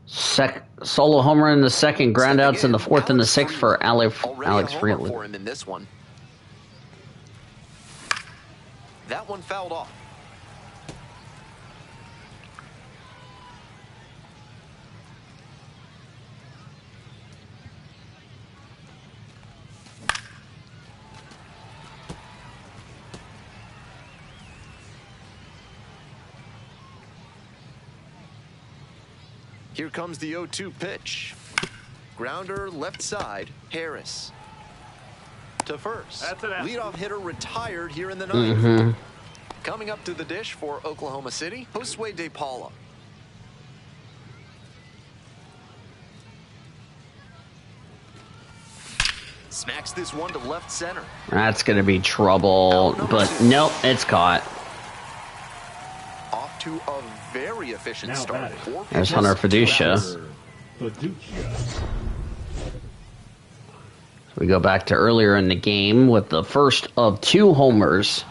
Solo homer in the 2nd, groundouts in the 4th and the 6th for Alex Already a homer Friedland. for him in this one. That one fouled off. Here comes the 0-2 pitch. Grounder left side, Harris. To first. That's an F. Leadoff hitter retired here in the 9th. Coming up to the dish for Oklahoma City, Josue De Paula. Smacks this one to left center. That's going to be trouble, but nope, it's caught. Off to a very efficient Now start. batting. Four There's pitches, Hunter 2 Fiducia. outs. Fiducia. We go back to earlier in the game with the first of 2 homers.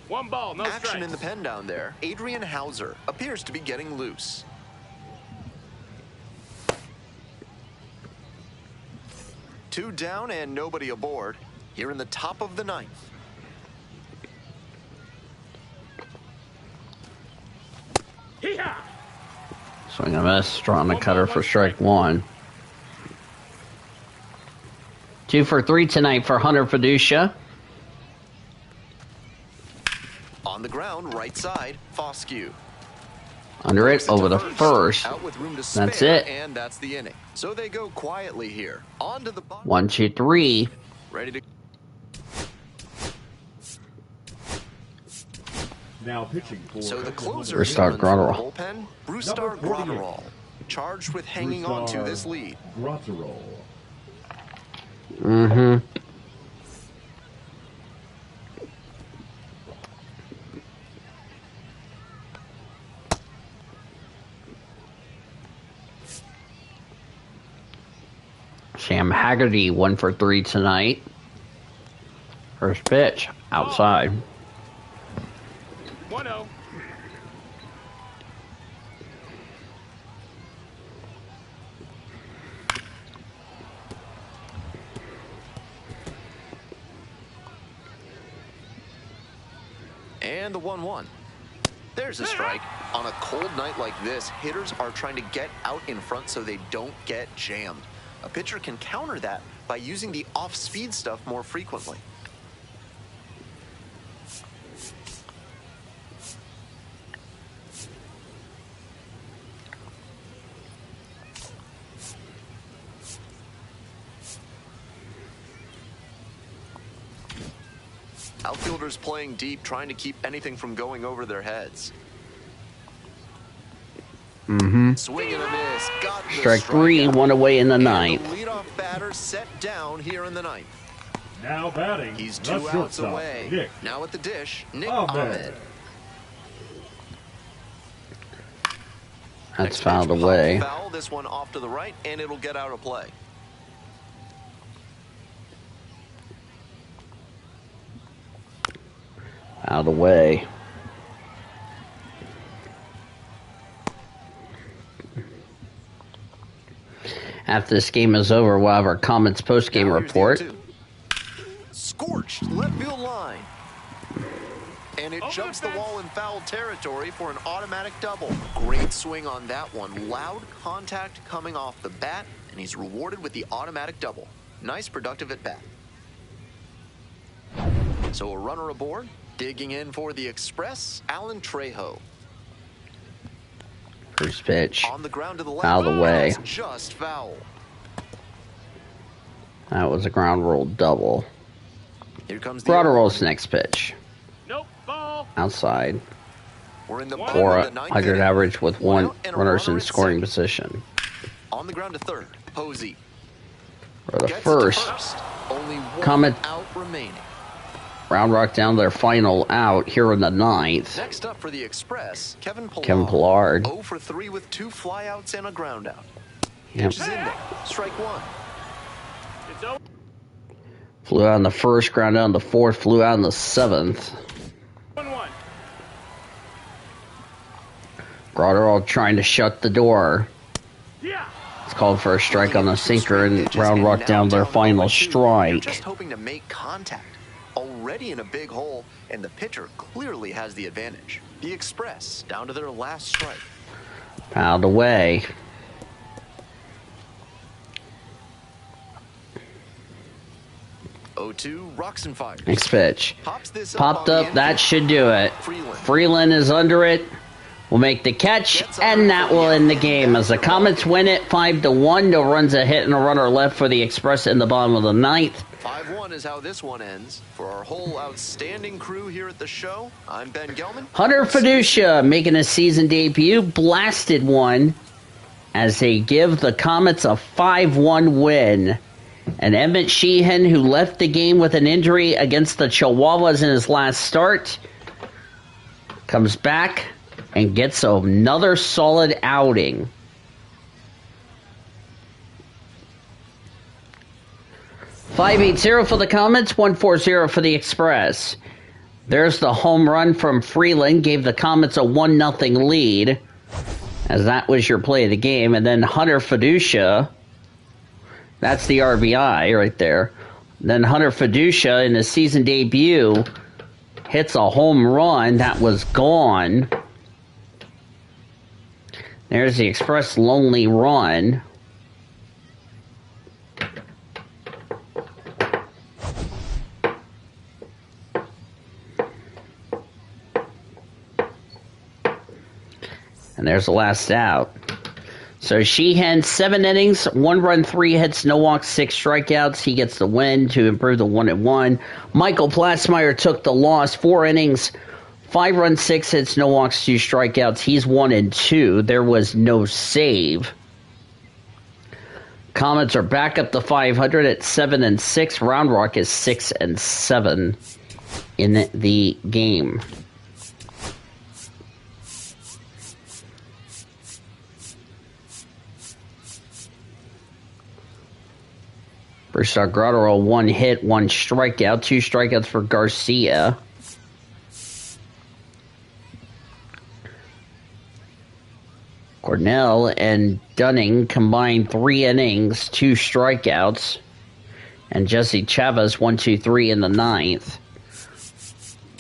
One ball, no Action strikes. in the pen down there. Adrian Hauser appears to be getting loose. Two down and nobody aboard. Here in the top of the 9th. Hee-haw! Swing and a miss, drawing the cutter for strike 1. 2 for 3 tonight for Hunter Fiducia. On the ground, right side, Foscue. Under it, over the first. Out with room to That's spare, it. and that's the inning. So they go quietly here. On to the bottom. 1, 2, 3. Ready to... Now pitching for So the closer Brustar is running Grotterol. for the bullpen, Brustar Number 48. Grotterol, charged with hanging on to this lead. Grotterol. Mm-hmm. Sam Haggerty, 1 for 3 tonight. First pitch, outside. 1-0. And the 1-1. There's a strike. On a cold night like this, hitters are trying to get out in front so they don't get jammed. A pitcher can counter that by using the off-speed stuff more frequently. Outfielders playing deep, trying to keep anything from going over their heads. Mm-hmm. Swing and a miss. Got the Strike 3, strikeout. 1 away in the And 9th. the leadoff batter set down here in the 9th. Now batting. He's the 2 outs shortstop, away. Nick Now at the dish, Nick Ahmed. Ahmed. That's Next fouled pitch, away. Foul, this one off to the right, and it'll get out of play. Out of the way. After this game is over, we'll have our Comets post-game Now here's the report. 0-2. Scorched left field line. And it Over jumps the the fence. wall in foul territory for an automatic double. Great swing on that one. Loud contact coming off the bat, and he's rewarded with the automatic double. Nice productive at bat. So a runner aboard. Digging in for the Express, Alan Trejo. First pitch. On the ground to the left. Out of the way. That's just foul. That was a ground rule double. Here comes the Grotterol's next pitch. Nope, ball. Outside. We're in the One. bottom For of a the 9th 100 inning. average with One 1 out and a runners runner in at scoring second. position. On the ground to third. Posey. For the Gets to first, Only one Comet- out remaining. Round Rock down their final out here in the 9th. Next up for the Express, Kevin Pillar. Kevin Pillard. 0 for 3 with 2 flyouts and a ground out. Yep. Pitches in there. Strike 1. It's over. Flew out in the first, ground out in the 4th, flew out in the 7th. 1-1. Grotterol trying to shut the door. Yeah. It's called for a strike on the sinker, and Pitches Round Rock now down their final 0-2. You're strike. just hoping to make contact. Already in a big hole, and the pitcher clearly has the advantage. The Express down to their last strike. Fouled away. O2 rocks and fires. Next pitch. Pops this Popped on the up, that infield. should do it. Freeland is under it. Will make the catch, and that will end the game as the Comets win it 5-1. No runs, a hit, and a runner left for the Express in the bottom of the 9th. 5-1 is how this one ends. For our whole outstanding crew here at the show, I'm Ben Gelman. Hunter Fiducia making a season debut, blasted one as they give the Comets a 5-1 win. And Emmett Sheehan, who left the game with an injury against the Chihuahuas in his last start, comes back and gets another solid outing. .580 for the Comets, 140 for the Express. There's the home run from Freeland, gave the Comets a 1-0 lead, as that was your play of the game. And then Hunter Fiducia, that's the RBI right there. Then Hunter Fiducia, in his season debut, hits a home run that was gone. There's the Express lonely run. And there's the last out. So Sheehan, 7 innings, 1 run, 3 hits, no walks, 6 strikeouts. He gets the win to improve the 1-1. Michael Platzmeyer took the loss, 4 innings, 5 runs, 6 hits, no walks, 2 strikeouts. He's 1-2. There was no save. Comets are back up to 500 at 7-6. Round Rock is 6-7 in the game. For Stargrotto, 1 hit, 1 strikeout, 2 strikeouts for Garcia. Cornell and Dunning combined 3 innings, 2 strikeouts. And Jesse Chavez, 1, 2, 3 in the 9th.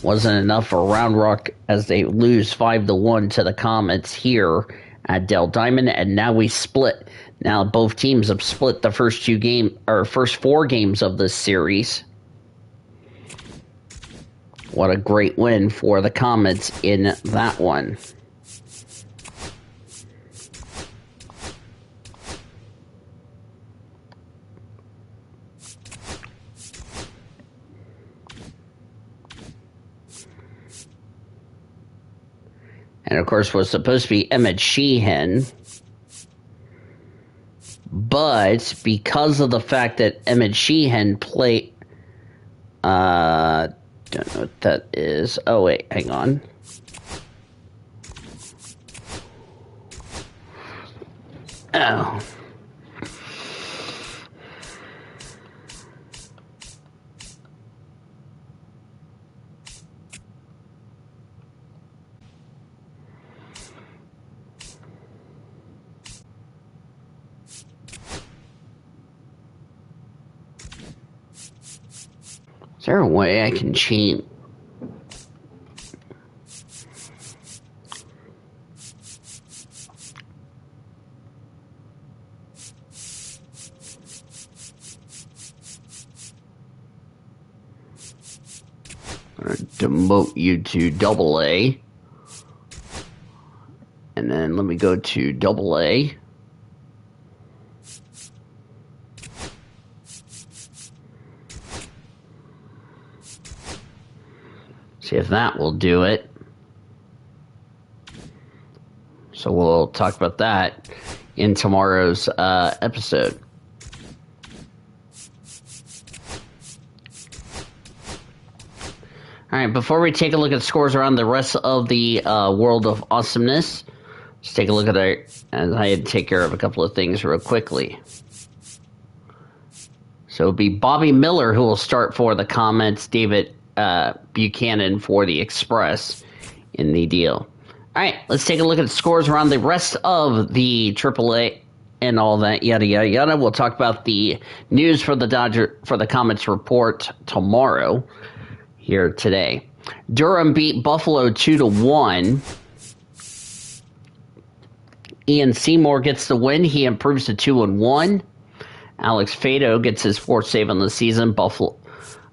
Wasn't enough for Round Rock as they lose 5-1 to the Comets here at Dell Diamond, and now we split. Now both teams have split the first 4 games of this series. What a great win for the Comets in that one. And of course was supposed to be Emmett Sheehan. But because of the fact that Emmett Sheehan played, don't know what that is. Oh wait, hang on. Oh. Is there a way I can cheat? I'm going to demote you to AA. And then let me go to AA. See if that will do it. So we'll talk about that in tomorrow's episode. All right, before we take a look at scores around the rest of the world of awesomeness, let's take a look at it, and I had to take care of a couple of things real quickly. So it'll be Bobby Miller who will start for the Comets, David Buchanan for the Express in the deal. All right, let's take a look at the scores around the rest of the AAA and all that, yada, yada, yada. We'll talk about the news for the Comets report tomorrow here today. Durham beat Buffalo 2-1. Ian Seymour gets the win. He improves to 2-1. Alex Fado gets his 4th save on the season. Buffalo.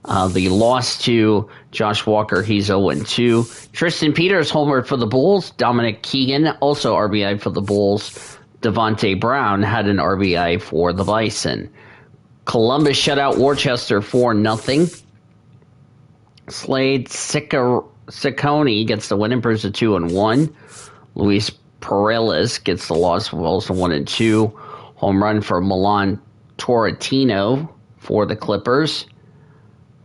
The loss to Josh Walker, he's 0-2. Tristan Peters homered for the Bulls. Dominic Keegan, also RBI for the Bulls. Devontae Brown had an RBI for the Bison. Columbus shut out Worcester 4-0. Slade Ciccone gets the win, improves to 2-1. Luis Perales gets the loss, also 1-2. Home run for Milan Torretino for the Clippers.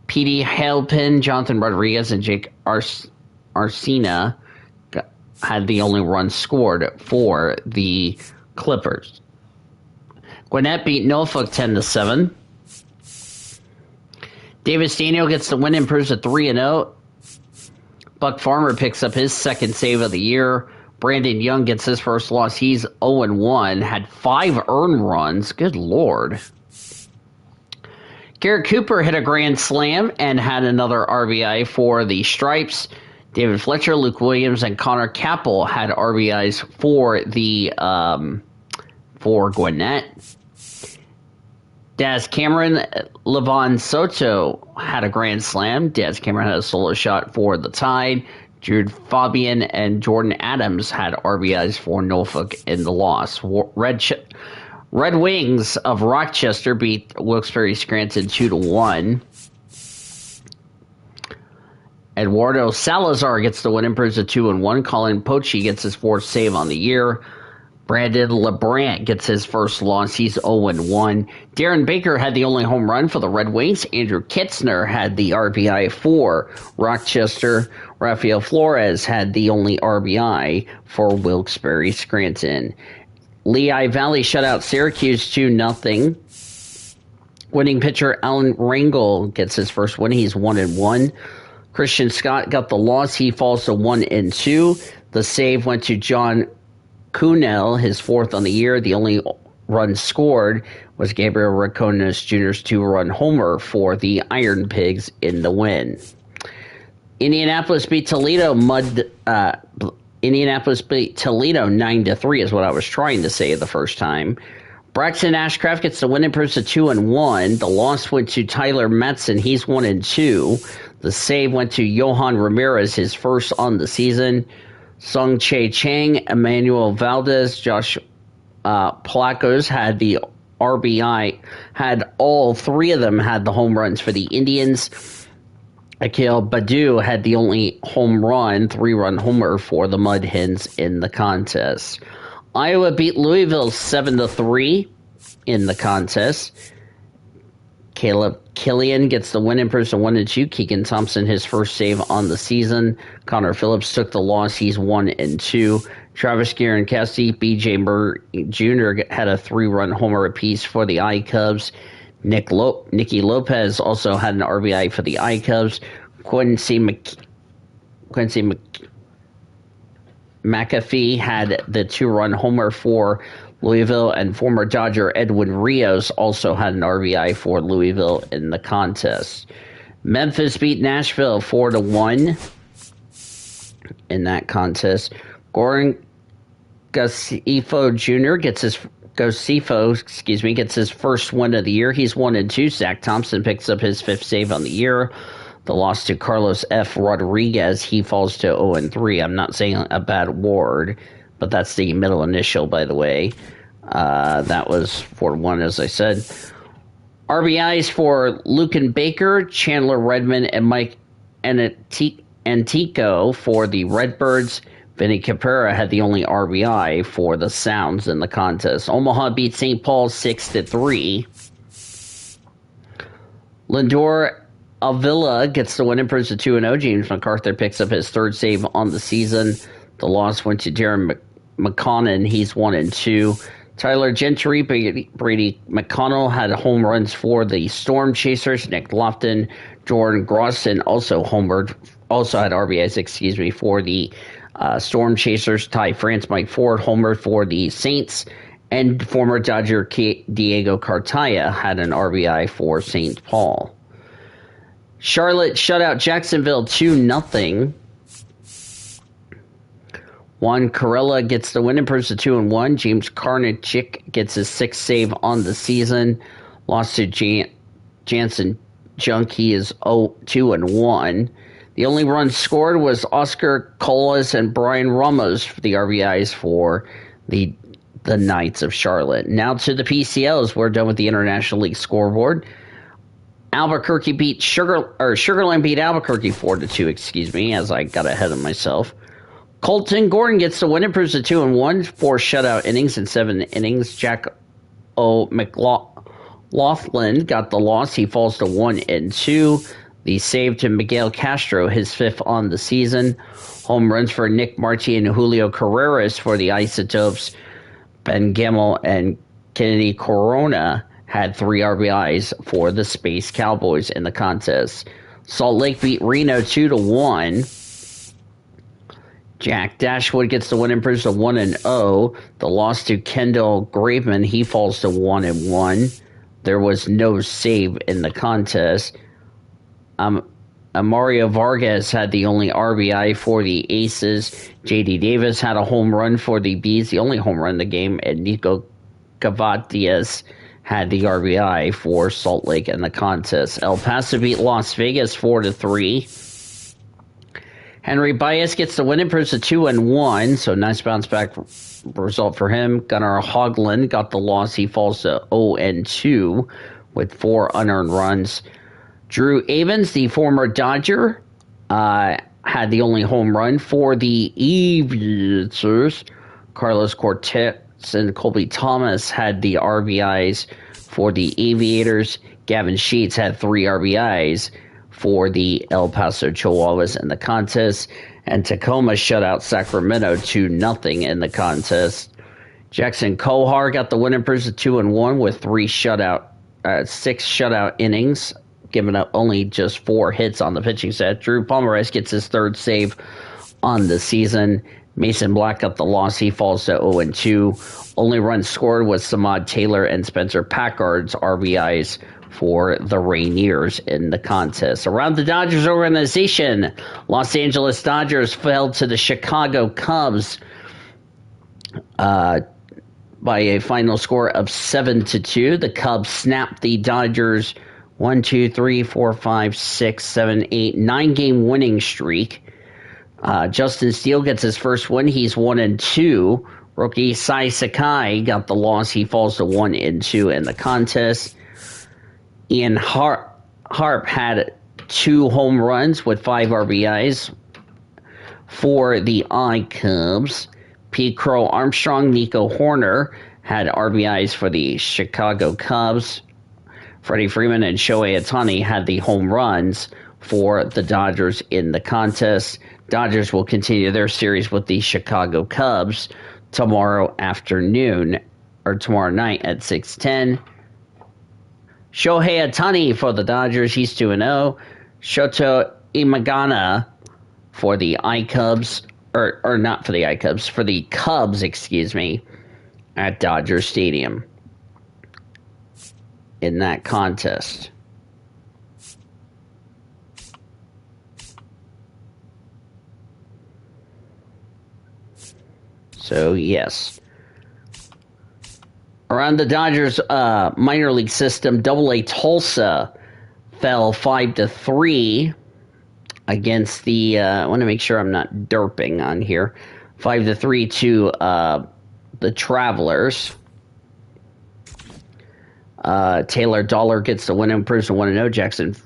Petey Halpin, Jonathan Rodriguez, and Jake Arcina had the only run scored for the Clippers. Gwinnett beat Norfolk 10-7. Davis Daniel gets the win, improves to 3-0. Buck Farmer picks up his second save of the year. Brandon Young gets his first loss. He's 0-1. Had 5 earned runs. Good Lord. Garrett Cooper hit a grand slam and had another RBI for the Stripes. David Fletcher, Luke Williams, and Connor Capel had RBIs for the for Gwinnett. Daz Cameron, Levon Soto had a grand slam. Daz Cameron had a solo shot for the Tide. Jude Fabian and Jordan Adams had RBIs for Norfolk in the loss. Red Wings of Rochester beat Wilkes-Barre Scranton 2-1. Eduardo Salazar gets the win, improves to 2-1. Colin Poche gets his 4th save on the year. Brandon LeBrant gets his first loss. He's 0-1. Darren Baker had the only home run for the Red Wings. Andrew Kitzner had the RBI for Rochester. Rafael Flores had the only RBI for Wilkes-Barre Scranton. Lehigh Valley shut out Syracuse 2-0. Winning pitcher Alan Rangel gets his first win. He's 1-1. Christian Scott got the loss. He falls to 1-2. The save went to John Kunel, his 4th on the year. The only run scored was Gabriel Raconis Jr.'s 2-run homer for the Iron Pigs in the win. Indianapolis beat Toledo. Indianapolis beat Toledo 9-3 is what I was trying to say the first time. Braxton Ashcraft gets the win, improves to 2-1. The loss went to Tyler Metzen. He's 1-2. The save went to Johan Ramirez, his first on the season. Sung Chae Chang, Emmanuel Valdez, Josh Placos had the RBI. Had all 3 of them had the home runs for the Indians. Akil Badu had the only home run, 3-run homer for the Mud Hens in the contest. Iowa beat Louisville 7-3 in the contest. Caleb Killian gets the win, improves to 1-2. Keegan Thompson, his first save on the season. Connor Phillips took the loss. He's 1-2. Travis Guerincasti, B.J. Murray Jr. had a 3-run homer apiece for the I-Cubs. Nicky Lopez also had an RBI for the I-Cubs. Quincy McAfee had the 2-run homer for Louisville, and former Dodger Edwin Rios also had an RBI for Louisville in the contest. Memphis beat Nashville 4-1 in that contest. Goran Gosifo Jr. gets his first win of the year. He's 1-2. Zach Thompson picks up his 5th save on the year. The loss to Carlos F. Rodriguez, he falls to 0-3. I'm not saying a bad word, but that's the middle initial, by the way. That was 4-1, as I said. RBIs for Lucan Baker, Chandler Redmond, and Mike Antico for the Redbirds. Vinny Caprera had the only RBI for the Sounds in the contest. Omaha beat St. Paul 6-3. Lindor Avila gets the win, improves to 2-0. James MacArthur picks up his 3rd save on the season. The loss went to Darren McConnon. He's 1-2. Tyler Gentry, Brady McConnell had home runs for the Storm Chasers. Nick Lofton, Jordan Grosson also had RBIs, for the Storm Chasers. Ty France, Mike Ford homered for the Saints. And former Dodger Diego Cartaya had an RBI for St. Paul. Charlotte shut out Jacksonville 2-0. Juan Carrella gets the win, improves to 2-1. James Karnachik gets his 6th save on the season. Lost to Jansen Junk. He is 2-1. The only run scored was Oscar Colas and Brian Ramos for the RBIs for the the Knights of Charlotte. Now to the PCLs. We're done with the International League scoreboard. Albuquerque beat Sugarland beat Albuquerque 4-2, excuse me, as I got ahead of myself. Colton Gordon gets the win, improves to 2-1, 4 shutout innings in 7 innings. Jack O. McLaughlin got the loss. He falls to 1-2. The save to Miguel Castro, his 5th on the season. Home runs for Nick Marti and Julio Carreras for the Isotopes. Ben Gemmel and Kennedy Corona had 3 RBIs for the Space Cowboys in the contest. Salt Lake beat Reno 2-1. Jack Dashwood gets the win, improves to 1-0. The loss to Kendall Graveman, he falls to 1-1. There was no save in the contest. Mario Vargas had the only RBI for the Aces. J.D. Davis had a home run for the Bees, the only home run in the game, and Nico Cavatias had the RBI for Salt Lake in the contest. El Paso beat Las Vegas 4-3. Henry Baez gets the win, improves to 2-1, so nice bounce back result for him. Gunnar Hoagland got the loss. He falls to 0-2 with 4 unearned runs. Drew Avens, the former Dodger, had the only home run for the Aviators. Carlos Cortez and Colby Thomas had the RBIs for the Aviators. Gavin Sheets had 3 RBIs for the El Paso Chihuahuas in the contest. And Tacoma shut out Sacramento 2-0 in the contest. Jackson Kohar got the win, improves to 2-1 with 6 shutout innings, giving up only just 4 hits on the pitching set. Drew Pomeroy gets his 3rd save on the season. Mason Black got the loss. He falls to 0-2. Only runs scored was Samad Taylor and Spencer Packard's RBIs for the Rainiers in the contest. Around the Dodgers organization, Los Angeles Dodgers fell to the Chicago Cubs by a final score of 7-2. The Cubs snapped the Dodgers 9-game winning streak. Justin Steele gets his first win. He's 1-2. Rookie Sai Sakai got the loss. He falls to 1-2 in the contest. Ian Harp had 2 home runs with 5 RBIs for the Cubs. Pete Crow Armstrong, Nico Horner had RBIs for the Chicago Cubs. Freddie Freeman and Shohei Ohtani had the home runs for the Dodgers in the contest. Dodgers will continue their series with the Chicago Cubs tomorrow afternoon, or tomorrow night at 6:10. Shohei Ohtani for the Dodgers, he's 2-0. Shoto Imagana for the Cubs, or not for the Cubs, for the Cubs, excuse me, at Dodger Stadium in that contest. So, yes. Around the Dodgers minor league system, AA Tulsa fell 5-3 against the, I want to make sure I'm not derping on here, 5-3 to the Travelers. Taylor Dollar gets the win, improves to 1-0. Jackson,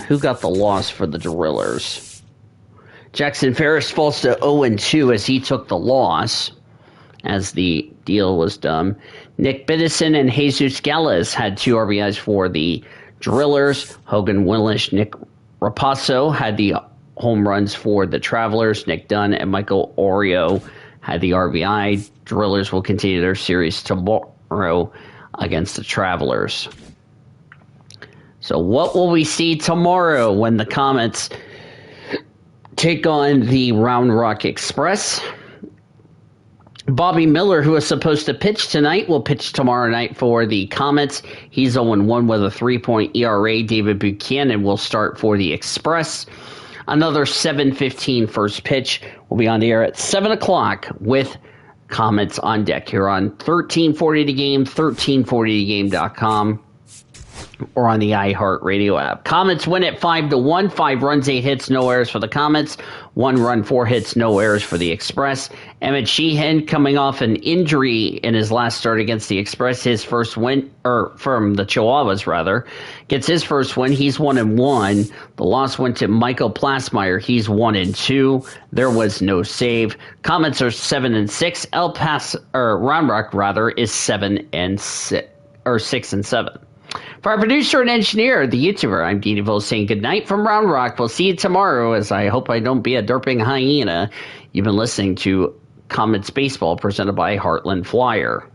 who got the loss for the Drillers? Jackson Ferris falls to 0-2 as he took the loss, as the deal was done. Nick Biddison and Jesus Gallus had 2 RBIs for the Drillers. Hogan Willish, Nick Rapasso had the home runs for the Travelers. Nick Dunn and Michael Oreo had the RBI. Drillers will continue their series tomorrow against the Travelers. So what will we see tomorrow when the Comets take on the Round Rock Express? Bobby Miller, who is supposed to pitch tonight, will pitch tomorrow night for the Comets. He's 0-1 with a 3.0 ERA. David Buchanan will start for the Express. Another 7:15 first pitch. Will be on the air at 7 o'clock with Comets on deck here on 1340 The Game, 1340thegame.com. or on the iHeartRadio app. Comets win at 5-1. 5 runs, 8 hits, no errors for the Comets. 1 run, 4 hits, no errors for the Express. Emmett Sheehan coming off an injury in his last start against the Express. His first win, or from the Chihuahuas rather, gets his first win. He's 1-1. The loss went to Michael Plasmeyer. He's 1-2. There was no save. Comets are 7-6. Round Rock rather is 7-6 or 6-7. For our producer and engineer, the YouTuber, I'm Dean DeVille saying goodnight from Round Rock. We'll see you tomorrow, as I hope I don't be a derping hyena. You've been listening to Comets Baseball presented by Heartland Flyer.